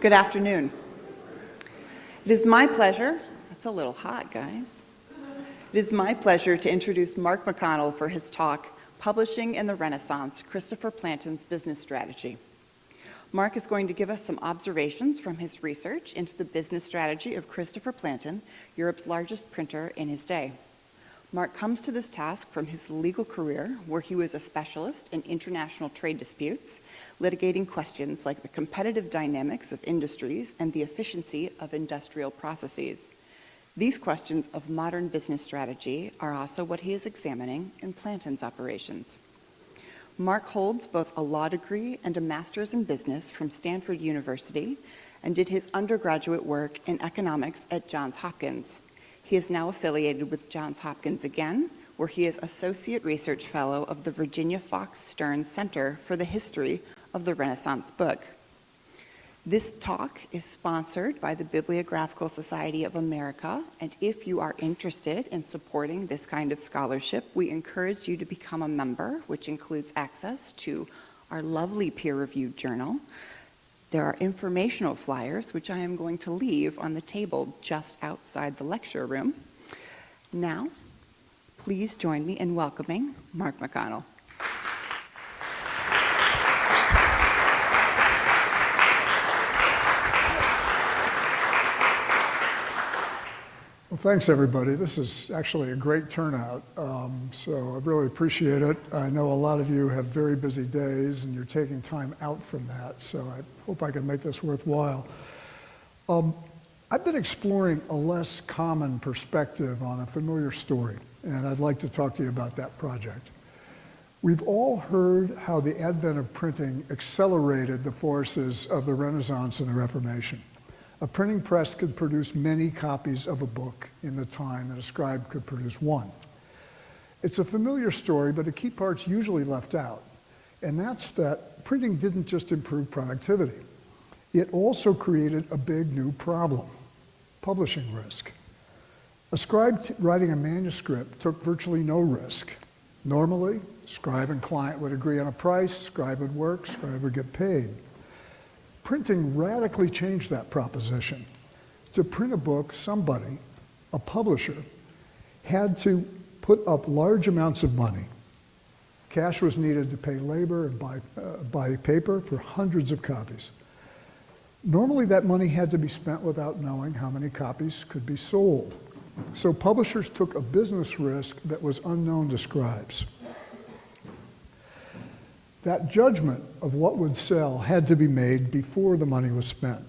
Good afternoon. It is my pleasure, it's a little hot, guys. It is my pleasure to introduce Mark McConnell for his talk, Publishing in the Renaissance, Christopher Plantin's Business Strategy. Mark is going to give us some observations from his research into the business strategy of Christopher Plantin, Europe's largest printer in his day. Mark comes to this task from his legal career, where he was a specialist in international trade disputes, litigating questions like the competitive dynamics of industries and the efficiency of industrial processes. These questions of modern business strategy are also what he is examining in Plantin's operations. Mark holds both a law degree and a master's in business from Stanford University and did his undergraduate work in economics at Johns Hopkins. He is now affiliated with Johns Hopkins again, where he is Associate Research Fellow of the Virginia Fox Stern Center for the History of the Renaissance Book. This talk is sponsored by the Bibliographical Society of America, and if you are interested in supporting this kind of scholarship, we encourage you to become a member, which includes access to our lovely peer-reviewed journal. There are informational flyers, which I am going to leave on the table just outside the lecture room. Now, please join me in welcoming Mark McConnell. Well, thanks, everybody. This is actually a great turnout, so I really appreciate it. I know a lot of you have very busy days, and you're taking time out from that, so I hope I can make this worthwhile. I've been exploring a less common perspective on a familiar story, and I'd like to talk to you about that project. We've all heard how the advent of printing accelerated the forces of the Renaissance and the Reformation. A printing press could produce many copies of a book in the time that a scribe could produce one. It's a familiar story, but a key part's usually left out, and that's that printing didn't just improve productivity. It also created a big new problem: publishing risk. A scribe writing a manuscript took virtually no risk. Normally, scribe and client would agree on a price, scribe would work, scribe would get paid. Printing radically changed that proposition. To print a book, somebody, a publisher, had to put up large amounts of money. Cash was needed to pay labor and buy paper for hundreds of copies. Normally, that money had to be spent without knowing how many copies could be sold. So publishers took a business risk that was unknown to scribes. That judgment of what would sell had to be made before the money was spent.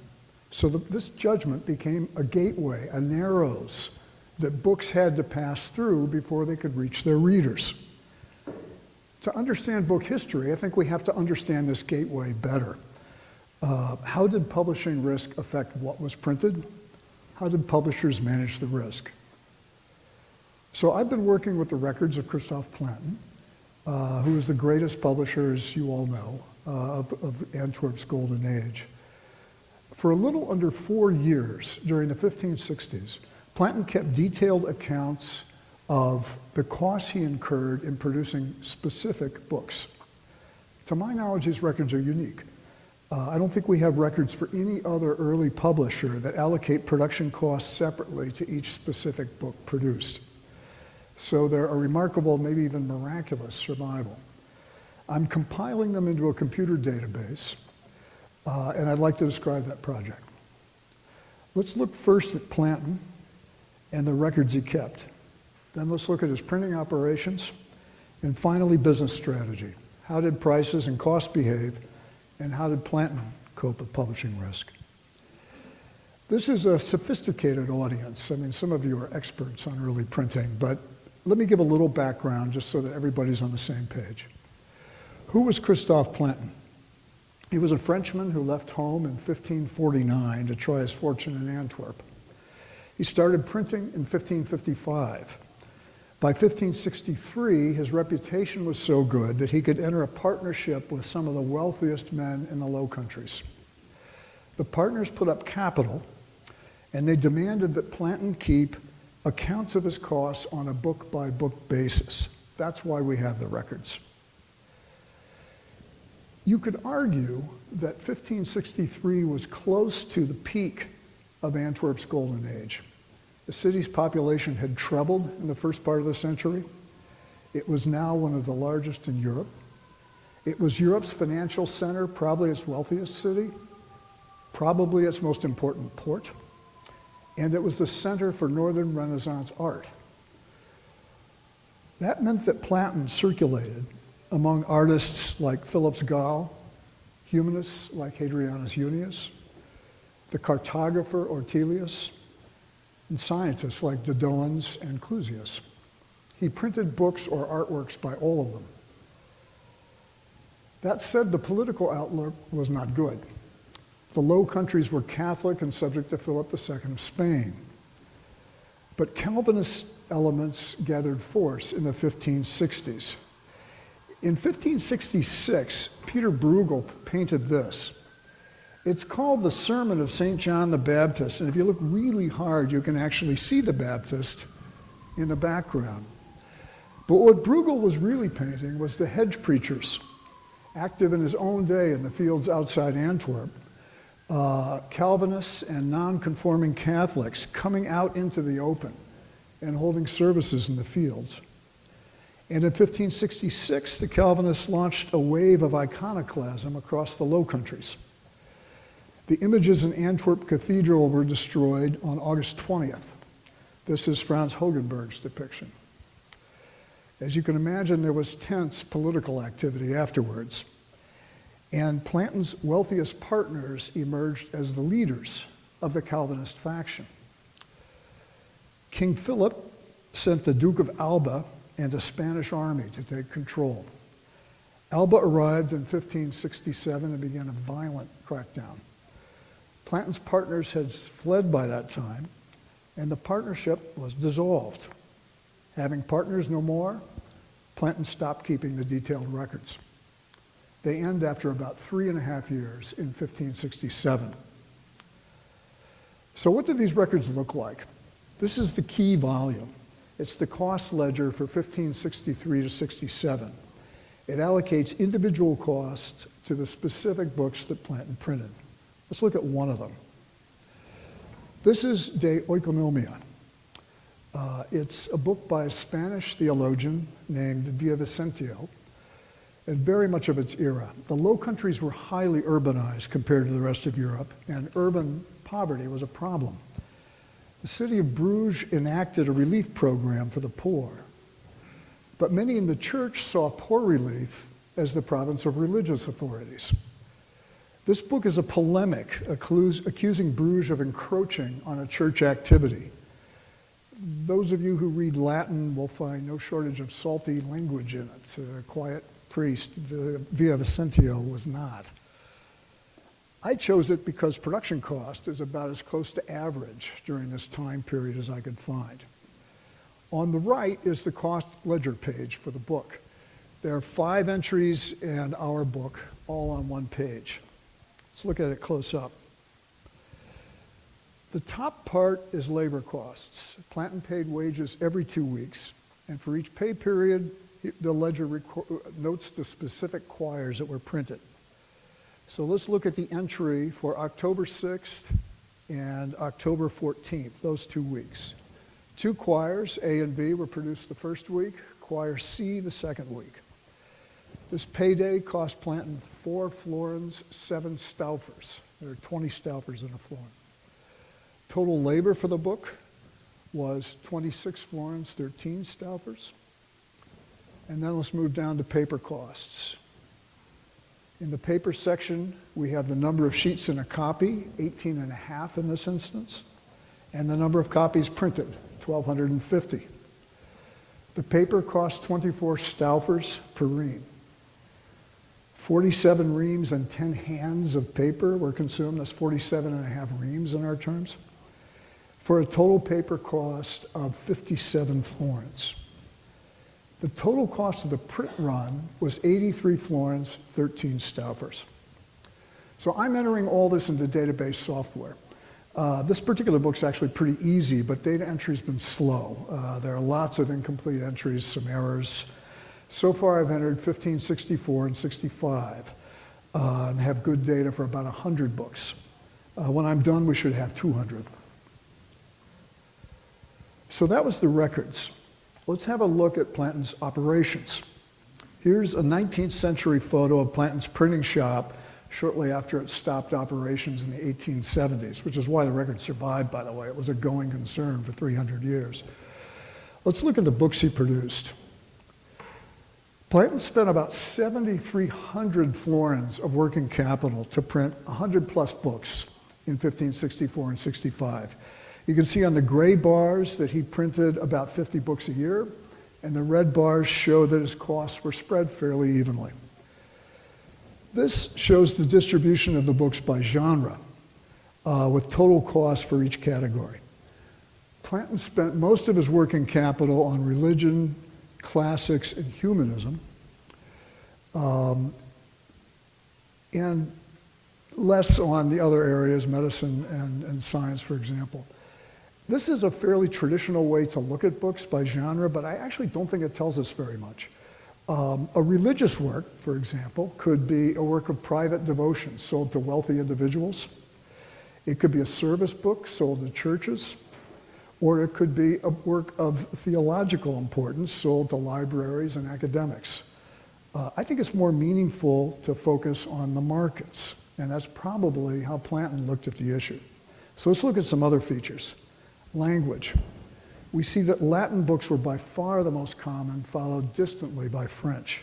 So this judgment became a gateway, a narrows, that books had to pass through before they could reach their readers. To understand book history, I think we have to understand this gateway better. How did publishing risk affect what was printed? How did publishers manage the risk? So I've been working with the records of Christophe Plantin, who is the greatest publisher, as you all know, of Antwerp's golden age. For a little under 4 years during the 1560s, Plantin kept detailed accounts of the costs he incurred in producing specific books. To my knowledge, these records are unique. I don't think we have records for any other early publisher that allocate production costs separately to each specific book produced. So they're a remarkable, maybe even miraculous survival. I'm compiling them into a computer database, and I'd like to describe that project. Let's look first at Plantin and the records he kept. Then let's look at his printing operations, and finally business strategy. How did prices and costs behave, and how did Plantin cope with publishing risk? This is a sophisticated audience. I mean, some of you are experts on early printing, but let me give a little background just so that everybody's on the same page. Who was Christophe Plantin? He was a Frenchman who left home in 1549 to try his fortune in Antwerp. He started printing in 1555. By 1563, his reputation was so good that he could enter a partnership with some of the wealthiest men in the Low Countries. The partners put up capital, and they demanded that Plantin keep accounts of his costs on a book-by-book basis. That's why we have the records. You could argue that 1563 was close to the peak of Antwerp's golden age. The city's population had trebled in the first part of the century. It was now one of the largest in Europe. It was Europe's financial center, probably its wealthiest city, probably its most important port, and it was the center for Northern Renaissance art. That meant that Plantin circulated among artists like Philips Gall, humanists like Hadrianus Junius, the cartographer Ortelius, and scientists like Dodoens and Clusius. He printed books or artworks by all of them. That said, the political outlook was not good. The Low Countries were Catholic and subject to Philip II of Spain. But Calvinist elements gathered force in the 1560s. In 1566, Peter Bruegel painted this. It's called the Sermon of St. John the Baptist, and if you look really hard, you can actually see the Baptist in the background. But what Bruegel was really painting was the hedge preachers, active in his own day in the fields outside Antwerp, Calvinists and non-conforming Catholics coming out into the open and holding services in the fields. And in 1566, the Calvinists launched a wave of iconoclasm across the Low Countries. The images in Antwerp Cathedral were destroyed on August 20th. This is Franz Hogenberg's depiction. As you can imagine, there was tense political activity afterwards. And Plantin's wealthiest partners emerged as the leaders of the Calvinist faction. King Philip sent the Duke of Alba and a Spanish army to take control. Alba arrived in 1567 and began a violent crackdown. Plantin's partners had fled by that time, and the partnership was dissolved. Having partners no more, Plantin stopped keeping the detailed records. They end after about 3.5 years in 1567. So what do these records look like? This is the key volume. It's the cost ledger for 1563 to 67. It allocates individual costs to the specific books that Plantin printed. Let's look at one of them. This is De Oikonomia. It's a book by a Spanish theologian named Villavicencio, and very much of its era. The Low Countries were highly urbanized compared to the rest of Europe, and urban poverty was a problem. The city of Bruges enacted a relief program for the poor, but many in the church saw poor relief as the province of religious authorities. This book is a polemic accusing Bruges of encroaching on a church activity. Those of you who read Latin will find no shortage of salty language in it. A quiet priest, Villavicencio, was not. I chose it because production cost is about as close to average during this time period as I could find. On the right is the cost ledger page for the book. There are 5 entries in our book, all on one page. Let's look at it close up. The top part is labor costs. Plantin paid wages every 2 weeks, and for each pay period, the ledger notes the specific choirs that were printed. So let's look at the entry for October 6th and October 14th, those 2 weeks. 2 choirs, A and B, were produced the first week, choir C the second week. This payday cost Plantin 4 florins, 7 staufers. There are 20 staufers in a florin. Total labor for the book was 26 florins, 13 staufers. And then let's move down to paper costs. In the paper section, we have the number of sheets in a copy, 18.5 in this instance, and the number of copies printed, 1,250. The paper cost 24 staufers per ream. 47 reams and 10 hands of paper were consumed. That's 47.5 reams in our terms, for a total paper cost of 57 florins. The total cost of the print run was 83 florins, 13 staufers. So I'm entering all this into database software. This particular book's actually pretty easy, but data entry's been slow. There are lots of incomplete entries, some errors. So far I've entered 1564 and 65. and have good data for about 100 books. When I'm done, we should have 200. So that was the records. Let's have a look at Plantin's operations. Here's a 19th century photo of Plantin's printing shop shortly after it stopped operations in the 1870s, which is why the record survived, by the way. It was a going concern for 300 years. Let's look at the books he produced. Plantin spent about 7,300 florins of working capital to print 100 plus books in 1564 and 65. You can see on the gray bars that he printed about 50 books a year, and the red bars show that his costs were spread fairly evenly. This shows the distribution of the books by genre, with total cost for each category. Plantin spent most of his working capital on religion, classics, and humanism, and less on the other areas, medicine and science, for example. This is a fairly traditional way to look at books by genre, but I actually don't think it tells us very much. A religious work, for example, could be a work of private devotion sold to wealthy individuals. It could be a service book sold to churches, or it could be a work of theological importance sold to libraries and academics. I think it's more meaningful to focus on the markets, and that's probably how Plantin looked at the issue. So let's look at some other features. Language. We see that Latin books were by far the most common, followed distantly by French.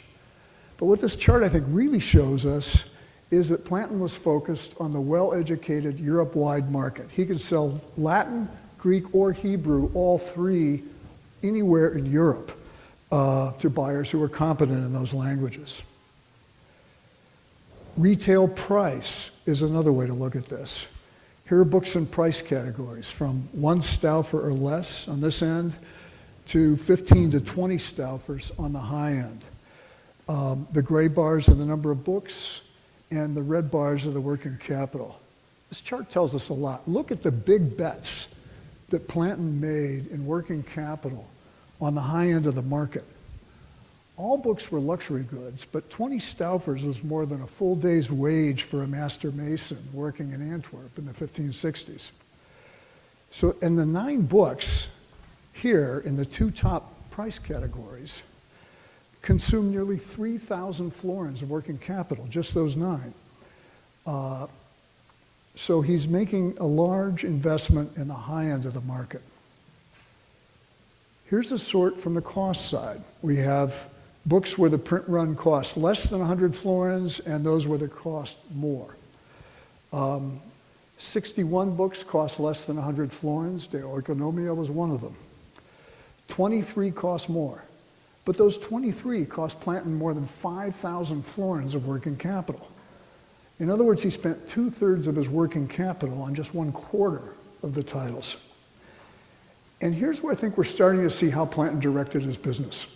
But what this chart I think really shows us is that Plantin was focused on the well-educated Europe-wide market. He could sell Latin, Greek, or Hebrew, all three, anywhere in Europe to buyers who were competent in those languages. Retail price is another way to look at this. Here are books in price categories from 1 Stauffer or less on this end to 15 to 20 Stauffers on the high end. The gray bars are the number of books, and the red bars are the working capital. This chart tells us a lot. Look at the big bets that Plantin made in working capital on the high end of the market. All books were luxury goods, but 20 Stauffers was more than a full day's wage for a master mason working in Antwerp in the 1560s. So, and the 9 books here in the 2 top price categories consume nearly 3,000 florins of working capital, just those 9. So he's making a large investment in the high end of the market. Here's a sort from the cost side. We have books where the print run cost less than 100 florins and those where they cost more. 61 books cost less than 100 florins. De Oikonomia was one of them. 23 cost more. But those 23 cost Plantin more than 5,000 florins of working capital. In other words, he spent 2/3 of his working capital on just 1/4 of the titles. And here's where I think we're starting to see how Plantin directed his business.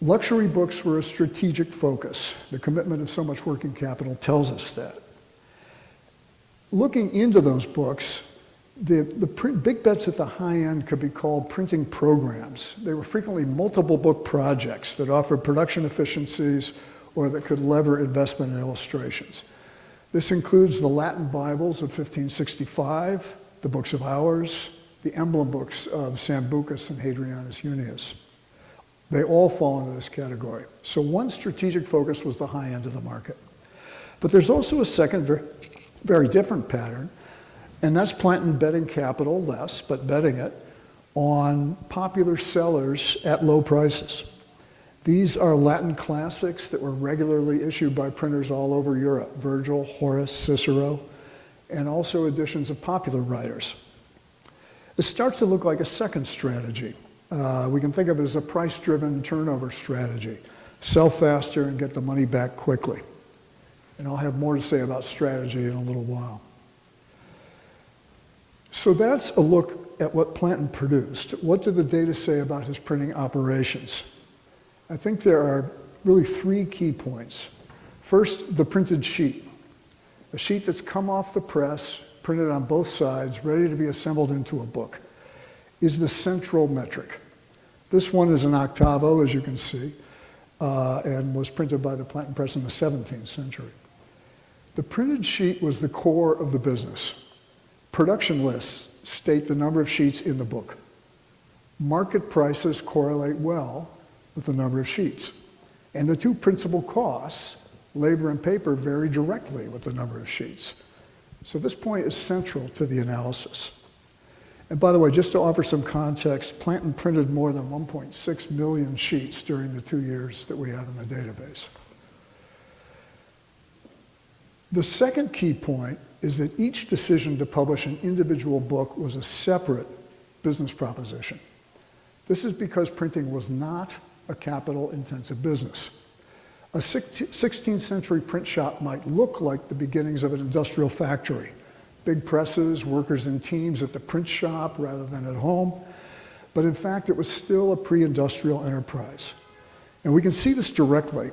Luxury books were a strategic focus. The commitment of so much working capital tells us that. Looking into those books, the big bets at the high end could be called printing programs. They were frequently multiple book projects that offered production efficiencies or that could lever investment in illustrations. This includes the Latin Bibles of 1565, the Books of Hours, the emblem books of Sambucus and Hadrianus Junius. They all fall into this category. So one strategic focus was the high end of the market. But there's also a second very different pattern, and that's Plantin betting capital less, but betting it on popular sellers at low prices. These are Latin classics that were regularly issued by printers all over Europe, Virgil, Horace, Cicero, and also editions of popular writers. It starts to look like a second strategy. We can think of it as a price-driven turnover strategy. Sell faster and get the money back quickly. And I'll have more to say about strategy in a little while. So that's a look at what Plantin produced. What do the data say about his printing operations? I think there are really 3 key points. First, the printed sheet. A sheet that's come off the press, printed on both sides, ready to be assembled into a book, is the central metric. This one is an octavo, as you can see. and was printed by the Plantin Press in the 17th century. The printed sheet was the core of the business. Production lists state the number of sheets in the book. Market prices correlate well with the number of sheets. And the two principal costs, labor and paper, vary directly with the number of sheets. So this point is central to the analysis. And by the way, just to offer some context, Plantin printed more than 1.6 million sheets during the 2 years that we have in the database. The second key point is that each decision to publish an individual book was a separate business proposition. This is because printing was not a capital-intensive business. A 16th century print shop might look like the beginnings of an industrial factory. Big presses, workers in teams at the print shop rather than at home. But in fact, it was still a pre-industrial enterprise. And we can see this directly.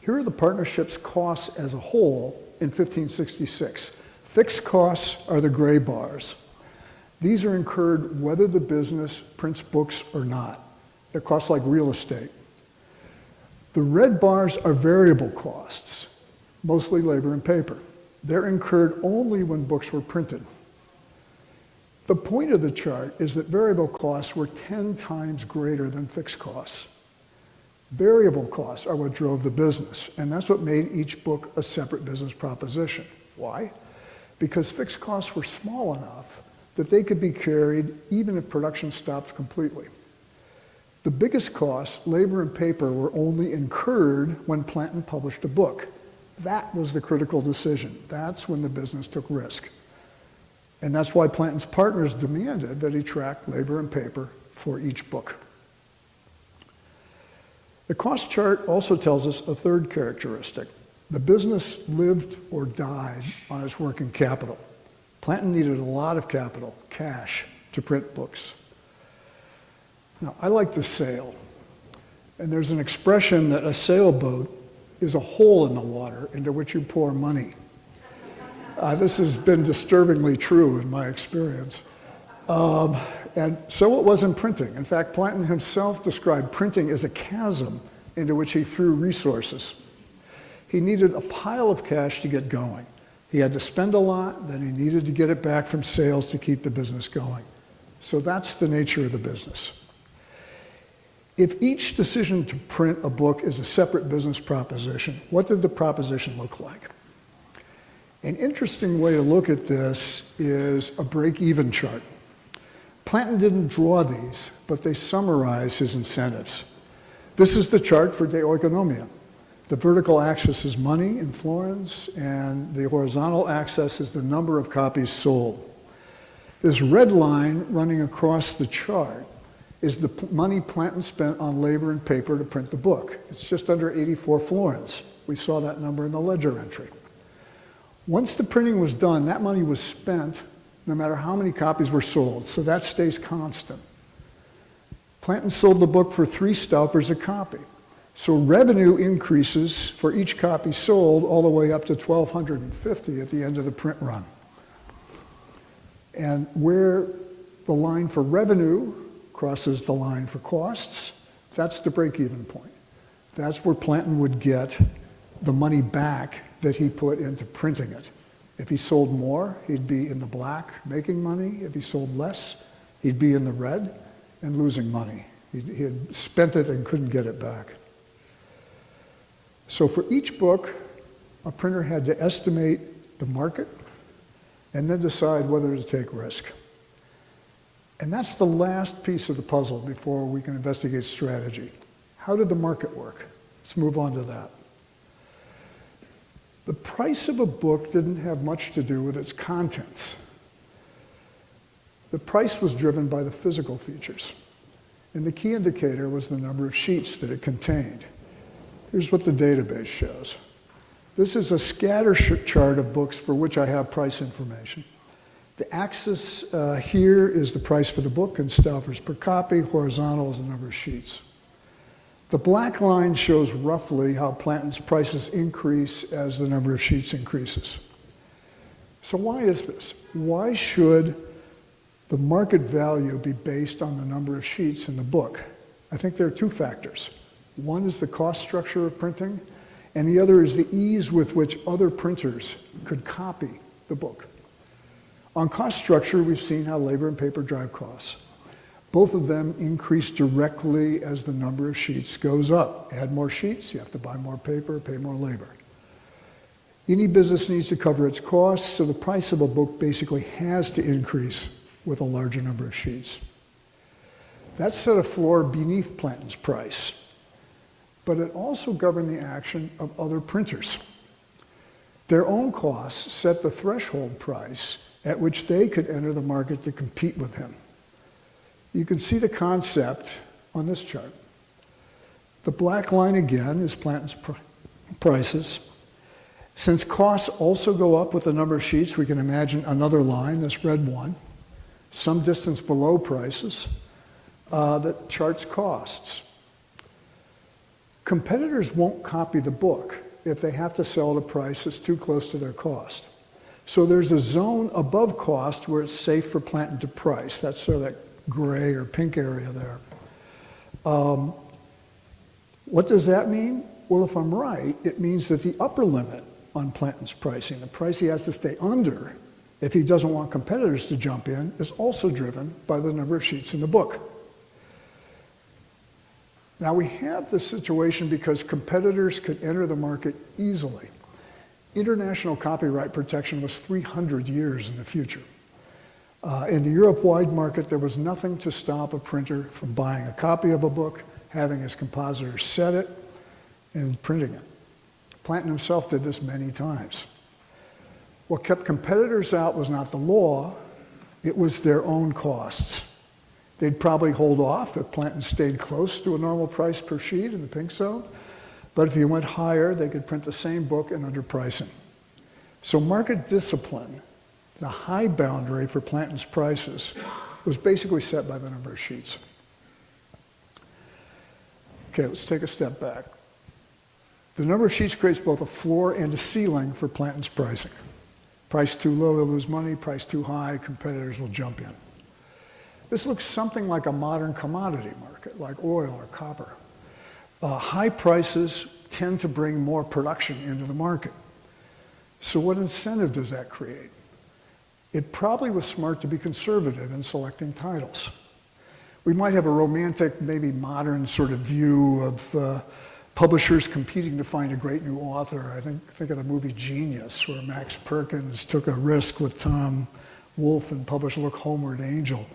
Here are the partnership's costs as a whole in 1566. Fixed costs are the gray bars. These are incurred whether the business prints books or not. They're costs like real estate. The red bars are variable costs, mostly labor and paper. They're incurred only when books were printed. The point of the chart is that variable costs were 10 times greater than fixed costs. Variable costs are what drove the business, and that's what made each book a separate business proposition. Why? Because fixed costs were small enough that they could be carried even if production stopped completely. The biggest costs, labor and paper, were only incurred when Plantin published a book. That was the critical decision. That's when the business took risk. And that's why Plantin's partners demanded that he track labor and paper for each book. The cost chart also tells us a third characteristic. The business lived or died on its working capital. Plantin needed a lot of capital, cash, to print books. Now, I like to sail, and there's an expression that a sailboat is a hole in the water into which you pour money. This has been disturbingly true in my experience. And so it was in printing. In fact, Plantin himself described printing as a chasm into which he threw resources. He needed a pile of cash to get going. He had to spend a lot, then he needed to get it back from sales to keep the business going. So that's the nature of the business. If each decision to print a book is a separate business proposition, what did the proposition look like? An interesting way to look at this is a break-even chart. Plantin didn't draw these, but they summarize his incentives. This is the chart for De Oikonomia. The vertical axis is money in florins, and the horizontal axis is the number of copies sold. This red line running across the chart is the money Plantin spent on labor and paper to print the book. It's just under 84 florins. We saw that number in the ledger entry. Once the printing was done, that money was spent no matter how many copies were sold, so that stays constant. Plantin sold the book for 3 Staufers a copy. So revenue increases for each copy sold all the way up to 1,250 at the end of the print run. And where the line for revenue crosses the line for costs, that's the break-even point. That's where Plantin would get the money back that he put into printing it. If he sold more, he'd be in the black making money. If he sold less, he'd be in the red and losing money. He had spent it and couldn't get it back. So for each book, a printer had to estimate the market and then decide whether to take risk. And that's the last piece of the puzzle before we can investigate strategy. How did the market work? Let's move on to that. The price of a book didn't have much to do with its contents. The price was driven by the physical features. And the key indicator was the number of sheets that it contained. Here's what the database shows. This is a scatter chart of books for which I have price information. The axis here is the price for the book in Staufers per copy. Horizontal is the number of sheets. The black line shows roughly how Plantin's prices increase as the number of sheets increases. So why is this? Why should the market value be based on the number of sheets in the book? I think there are 2 factors. One is the cost structure of printing, and the other is the ease with which other printers could copy the book. On cost structure, we've seen how labor and paper drive costs. Both of them increase directly as the number of sheets goes up. Add more sheets, you have to buy more paper, pay more labor. Any business needs to cover its costs, so the price of a book basically has to increase with a larger number of sheets. That set a floor beneath Plantin's price, but it also governed the action of other printers. Their own costs set the threshold price at which they could enter the market to compete with him. You can see the concept on this chart. The black line again is Plantin's prices. Since costs also go up with the number of sheets, we can imagine another line, this red one, some distance below prices, that charts costs. Competitors won't copy the book if they have to sell at a price that's too close to their cost. So there's a zone above cost where it's safe for Plantin to price. That's sort of that gray or pink area there. What does that mean? Well, if I'm right, it means that the upper limit on Plantin's pricing, the price he has to stay under if he doesn't want competitors to jump in, is also driven by the number of sheets in the book. Now we have this situation because competitors could enter the market easily. International copyright protection was 300 years in the future. In the Europe-wide market, there was nothing to stop a printer from buying a copy of a book, having his compositor set it, and printing it. Plantin himself did this many times. What kept competitors out was not the law, it was their own costs. They'd probably hold off if Plantin stayed close to a normal price per sheet in the pink zone, but if you went higher, they could print the same book and underprice him. So market discipline, the high boundary for Plantin's prices, was basically set by the number of sheets. Okay, let's take a step back. The number of sheets creates both a floor and a ceiling for Plantin's pricing. Price too low, they'll lose money. Price too high, competitors will jump in. This looks something like a modern commodity market, like oil or copper. High prices tend to bring more production into the market. So what incentive does that create? It probably was smart to be conservative in selecting titles. We might have a romantic, maybe modern sort of view of publishers competing to find a great new author. I think of the movie Genius, where Max Perkins took a risk with Tom Wolfe and published Look Homeward Angel.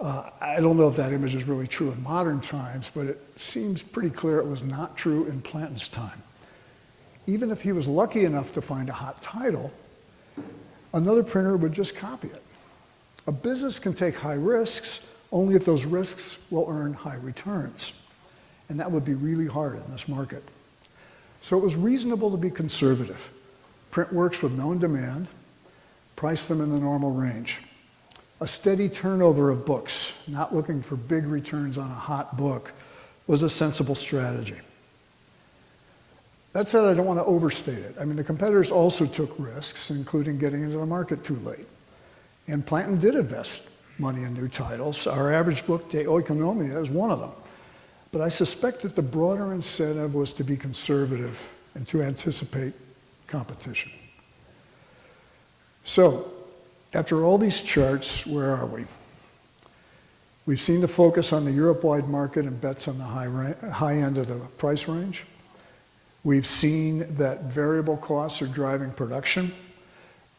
I don't know if that image is really true in modern times, but it seems pretty clear it was not true in Plantin's time. Even if he was lucky enough to find a hot title, another printer would just copy it. A business can take high risks only if those risks will earn high returns. And that would be really hard in this market. So it was reasonable to be conservative. Print works with known demand, price them in the normal range. A steady turnover of books, not looking for big returns on a hot book, was a sensible strategy. That said, I don't want to overstate it. I mean, the competitors also took risks, including getting into the market too late. And Plantin did invest money in new titles. Our average book, De Oikonomia, is one of them. But I suspect that the broader incentive was to be conservative and to anticipate competition. So, after all these charts, where are we? We've seen the focus on the Europe-wide market and bets on the high end of the price range. We've seen that variable costs are driving production,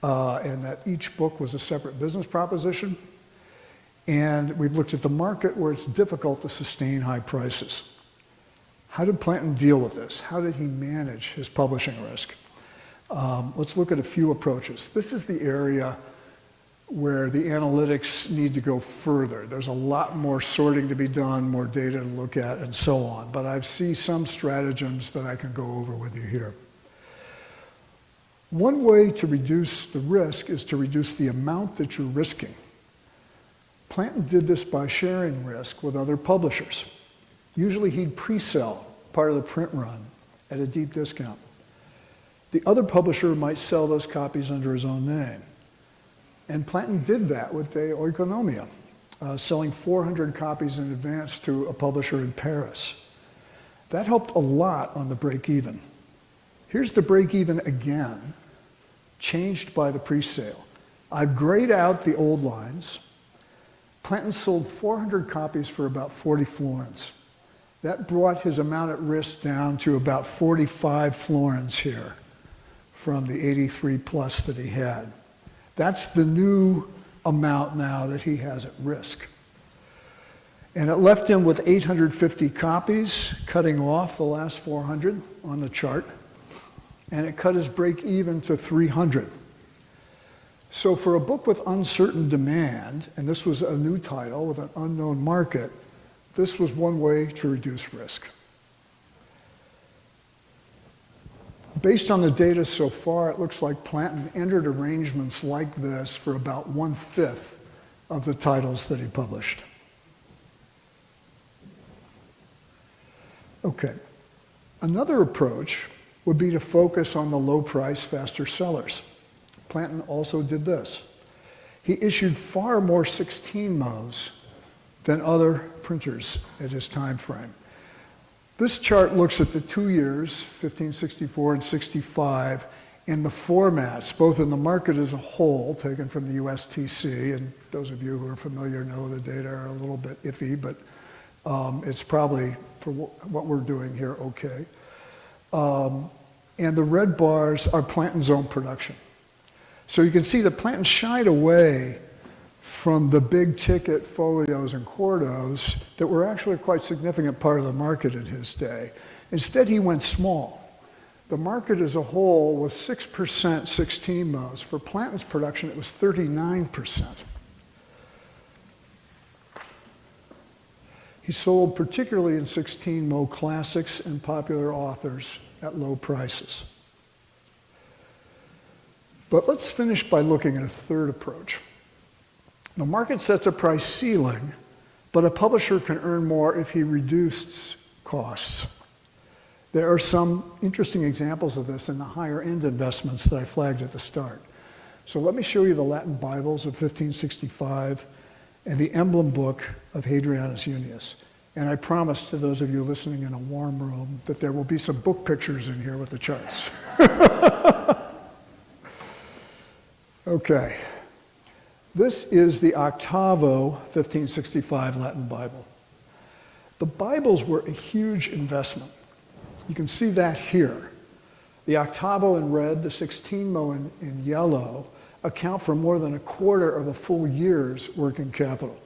and that each book was a separate business proposition. And we've looked at the market where it's difficult to sustain high prices. How did Plantin deal with this? How did he manage his publishing risk? Let's look at a few approaches. This is the area where the analytics need to go further. There's a lot more sorting to be done, more data to look at, and so on. But I see some stratagems that I can go over with you here. One way to reduce the risk is to reduce the amount that you're risking. Plantin did this by sharing risk with other publishers. Usually he'd pre-sell part of the print run at a deep discount. The other publisher might sell those copies under his own name. And Plantin did that with De Oikonomia, selling 400 copies in advance to a publisher in Paris. That helped a lot on the break-even. Here's the break-even again, changed by the pre-sale. I've grayed out the old lines. Plantin sold 400 copies for about 40 florins. That brought his amount at risk down to about 45 florins here from the 83 plus that he had. That's the new amount now that he has at risk. And it left him with 850 copies, cutting off the last 400 on the chart. And it cut his break even to 300. So for a book with uncertain demand, and this was a new title with an unknown market, this was one way to reduce risk. Based on the data so far, it looks like Plantin entered arrangements like this for about 1/5 of the titles that he published. Okay, another approach would be to focus on the low price, faster sellers. Plantin also did this. He issued far more 16-mos than other printers at his time frame. This chart looks at the 2 years, 1564 and 65, and the formats, both in the market as a whole, taken from the USTC, and those of you who are familiar know the data are a little bit iffy, but it's probably, for what we're doing here, okay. And the red bars are Plantin's own production. So you can see that Plantin shied away from the big ticket folios and quartos that were actually a quite significant part of the market in his day. Instead, he went small. The market as a whole was 6% 16-mos. For Plantin's production, it was 39%. He sold particularly in 16-mo classics and popular authors at low prices. But let's finish by looking at a third approach. The market sets a price ceiling, but a publisher can earn more if he reduces costs. There are some interesting examples of this in the higher end investments that I flagged at the start. So let me show you the Latin Bibles of 1565 and the emblem book of Hadrianus Junius. And I promise to those of you listening in a warm room that there will be some book pictures in here with the charts. Okay. This is the Octavo 1565 Latin Bible. The Bibles were a huge investment. You can see that here. The Octavo in red, the 16-mo in yellow, account for more than a quarter of a full year's working capital.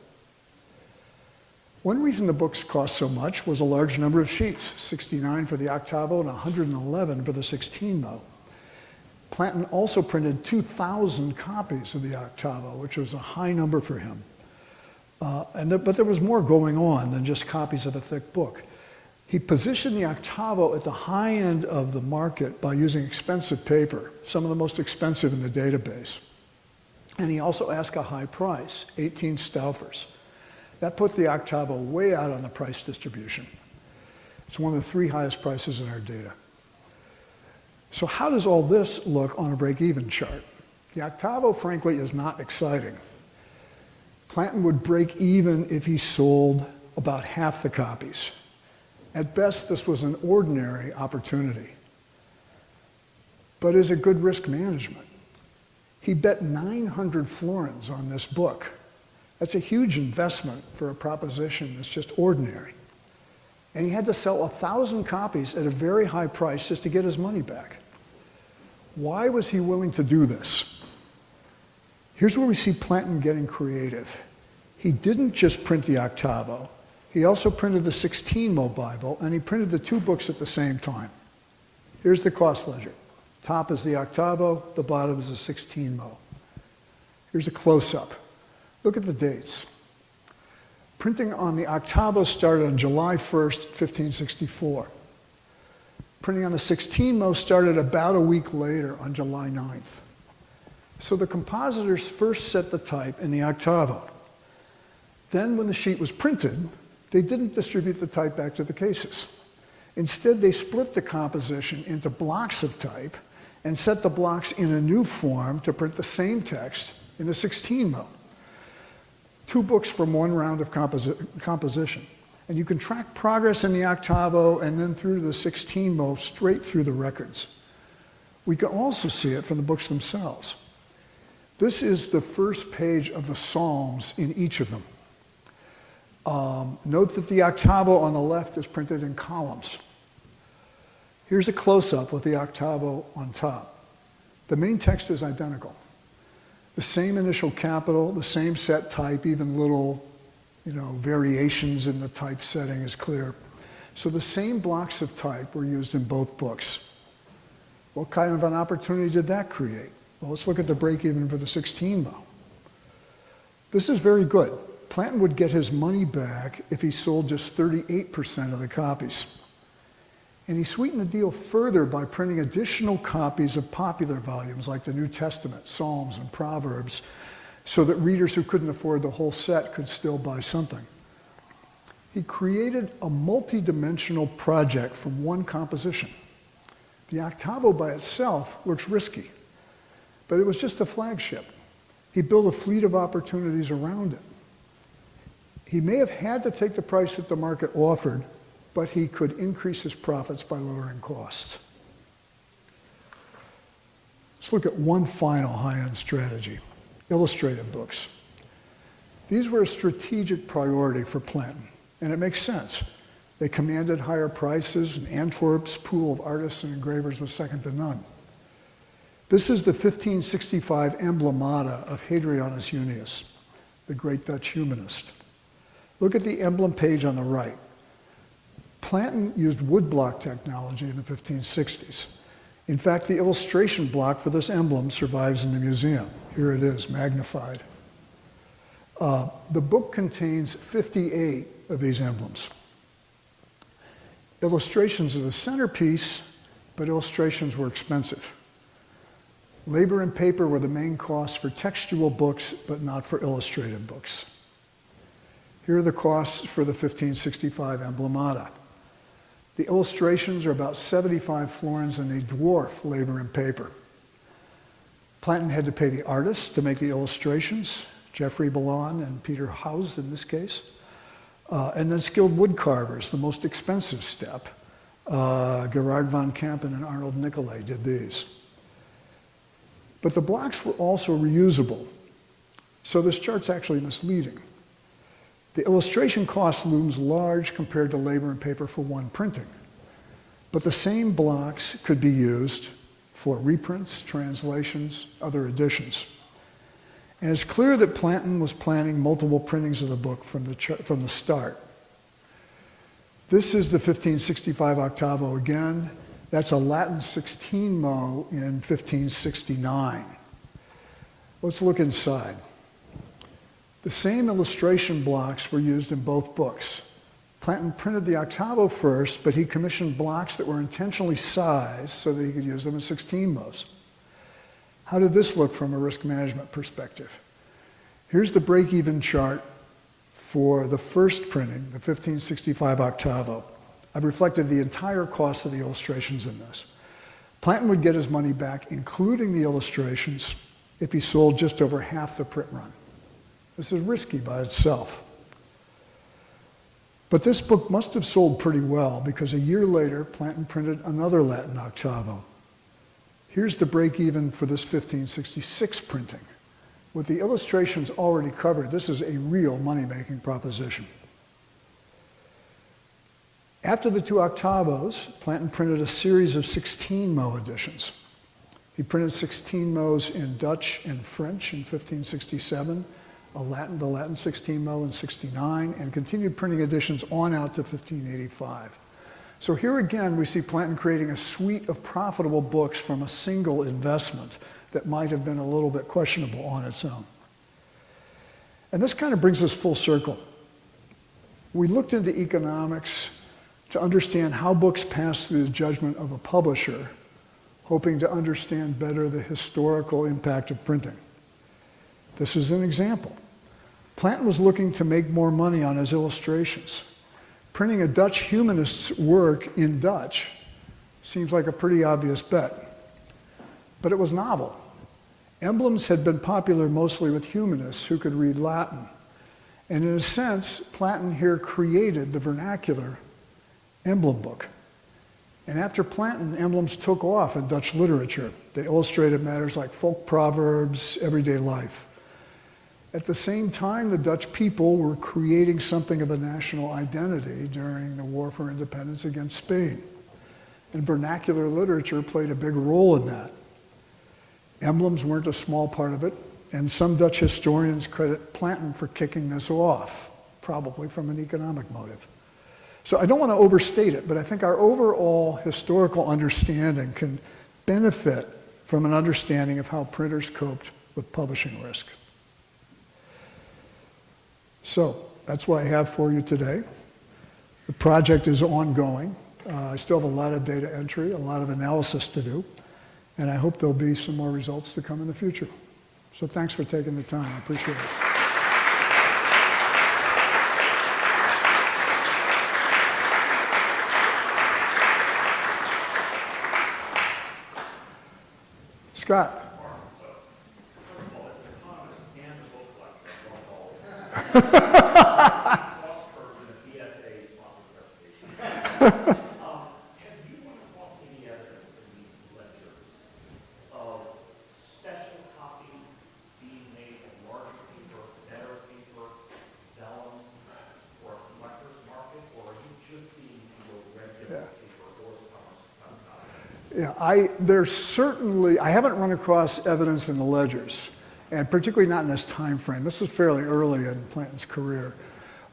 One reason the books cost so much was a large number of sheets, 69 for the Octavo and 111 for the 16-mo. Plantin also printed 2,000 copies of the Octavo, which was a high number for him. But there was more going on than just copies of a thick book. He positioned the Octavo at the high end of the market by using expensive paper, some of the most expensive in the database. And he also asked a high price, 18 Staufers. That put the Octavo way out on the price distribution. It's one of the 3 highest prices in our data. So how does all this look on a break-even chart? The Octavo, frankly, is not exciting. Plantin would break even if he sold about half the copies. At best, this was an ordinary opportunity. But is it good risk management? He bet 900 florins on this book. That's a huge investment for a proposition that's just ordinary. And he had to sell 1,000 copies at a very high price just to get his money back. Why was he willing to do this? Here's where we see Plantin getting creative. He didn't just print the Octavo. He also printed the 16-mo Bible, and he printed the 2 books at the same time. Here's the cost ledger. Top is the Octavo, the bottom is the 16-mo. Here's a close-up. Look at the dates. Printing on the Octavo started on July 1st, 1564. Printing on the 16-mo started about a week later on July 9th. So the compositors first set the type in the Octavo. Then when the sheet was printed, they didn't distribute the type back to the cases. Instead, they split the composition into blocks of type and set the blocks in a new form to print the same text in the 16-mo. 2 books from 1 round of composition. And you can track progress in the octavo and then through to the 16mo straight through the records. We can also see it from the books themselves. This is the first page of the Psalms in each of them. Note that the octavo on the left is printed in columns. Here's a close-up with the octavo on top. The main text is identical. The same initial capital, the same set type, even little variations in the type setting is clear. So the same blocks of type were used in both books. What kind of an opportunity did that create? Well, let's look at the break-even for the 16mo. This is very good. Plantin would get his money back if he sold just 38% of the copies. And he sweetened the deal further by printing additional copies of popular volumes like the New Testament, Psalms, and Proverbs, so that readers who couldn't afford the whole set could still buy something. He created a multi-dimensional project from one composition. The octavo by itself looks risky, but it was just a flagship. He built a fleet of opportunities around it. He may have had to take the price that the market offered, but he could increase his profits by lowering costs. Let's look at one final high-end strategy, illustrated books. These were a strategic priority for Plantin, and it makes sense. They commanded higher prices, and Antwerp's pool of artists and engravers was second to none. This is the 1565 emblemata of Hadrianus Junius, the great Dutch humanist. Look at the emblem page on the right. Plantin used woodblock technology in the 1560s. In fact, the illustration block for this emblem survives in the museum. Here it is, magnified. The book contains 58 of these emblems. Illustrations are the centerpiece, but illustrations were expensive. Labor and paper were the main costs for textual books, but not for illustrated books. Here are the costs for the 1565 emblemata. The illustrations are about 75 florins and they dwarf labor and paper. Plantin had to pay the artists to make the illustrations, Geoffrey Bellon and Peter House in this case, and then skilled wood carvers, the most expensive step. Gerard von Kampen and Arnold Nicolay did these. But the blocks were also reusable, so this chart's actually misleading. The illustration cost looms large compared to labor and paper for one printing. But the same blocks could be used for reprints, translations, other editions. And it's clear that Plantin was planning multiple printings of the book from the start. This is the 1565 octavo again. That's a Latin 16mo in 1569. Let's look inside. The same illustration blocks were used in both books. Plantin printed the octavo first, but he commissioned blocks that were intentionally sized so that he could use them in 16mos. How did this look from a risk management perspective? Here's the break-even chart for the first printing, the 1565 octavo. I've reflected the entire cost of the illustrations in this. Plantin would get his money back, including the illustrations, if he sold just over half the print run. This is risky by itself. But this book must have sold pretty well because a year later, Plantin printed another Latin octavo. Here's the break-even for this 1566 printing. With the illustrations already covered, this is a real money-making proposition. After the two octavos, Plantin printed a series of 16mo editions. He printed 16mos in Dutch and French in 1567, the Latin 16mo in 69, and continued printing editions on out to 1585. So here again, we see Plantin creating a suite of profitable books from a single investment that might have been a little bit questionable on its own. And this kind of brings us full circle. We looked into economics to understand how books pass through the judgment of a publisher, hoping to understand better the historical impact of printing. This is an example. Plantin was looking to make more money on his illustrations. Printing a Dutch humanist's work in Dutch seems like a pretty obvious bet. But it was novel. Emblems had been popular mostly with humanists who could read Latin. And in a sense, Plantin here created the vernacular emblem book. And after Plantin, emblems took off in Dutch literature. They illustrated matters like folk proverbs, everyday life. At the same time, the Dutch people were creating something of a national identity during the War for Independence against Spain. And vernacular literature played a big role in that. Emblems weren't a small part of it, and some Dutch historians credit Plantin for kicking this off, probably from an economic motive. So I don't want to overstate it, but I think our overall historical understanding can benefit from an understanding of how printers coped with publishing risk. So that's what I have for you today. The project is ongoing. I still have a lot of data entry, a lot of analysis to do, and I hope there'll be some more results to come in the future. So thanks for taking the time. I appreciate it. Scott. Yeah, there's certainly, I haven't run across evidence in the ledgers, and particularly not in this time frame. This was fairly early in Plantin's career.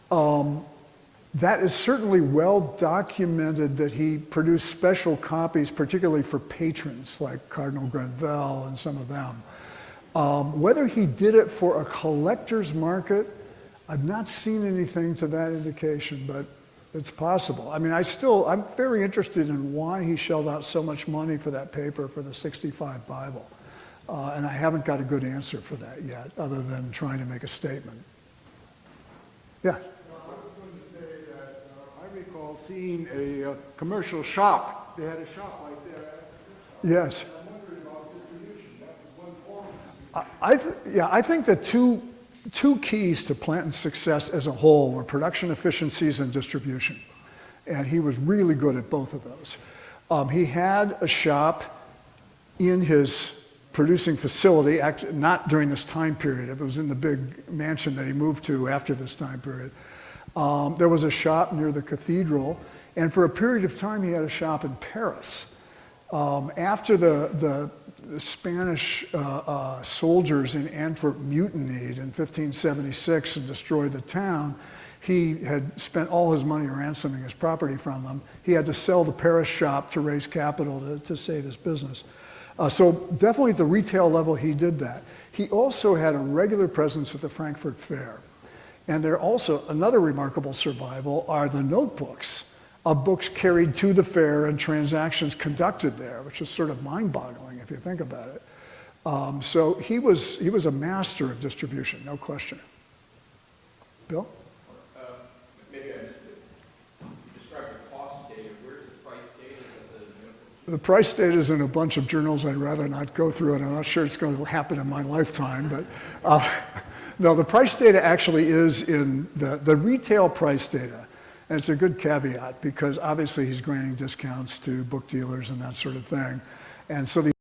That is certainly well documented that he produced special copies, particularly for patrons like Cardinal Granvelle and some of them. Whether he did it for a collector's market, I've not seen anything to that indication, but it's possible. I mean, I'm very interested in why he shelled out so much money for that paper for the 65 Bible. And I haven't got a good answer for that yet, other than trying to make a statement. Yeah? I was going to say that I recall seeing a commercial shop. They had a shop right there. Yes. I'm wondering about distribution. That was one form. I think the two keys to Plantin's success as a whole were production efficiencies and distribution. And he was really good at both of those. He had a shop in his producing facility, not during this time period. It was in the big mansion that he moved to after this time period. There was a shop near the cathedral, and for a period of time he had a shop in Paris. After the Spanish soldiers in Antwerp mutinied in 1576 and destroyed the town, he had spent all his money ransoming his property from them. He had to sell the Paris shop to raise capital to save his business. So definitely at the retail level he did that. He also had a regular presence at the Frankfurt Fair. And there also, another remarkable survival are the notebooks of books carried to the fair and transactions conducted there, which is sort of mind-boggling if you think about it. So he was a master of distribution, no question. Bill? Maybe I missed it. You described the cost data. Where's the price data of the notebooks? The price data is in a bunch of journals I'd rather not go through, and I'm not sure it's going to happen in my lifetime, but no, the price data actually is in the retail price data. And it's a good caveat because obviously he's granting discounts to book dealers and that sort of thing. And so the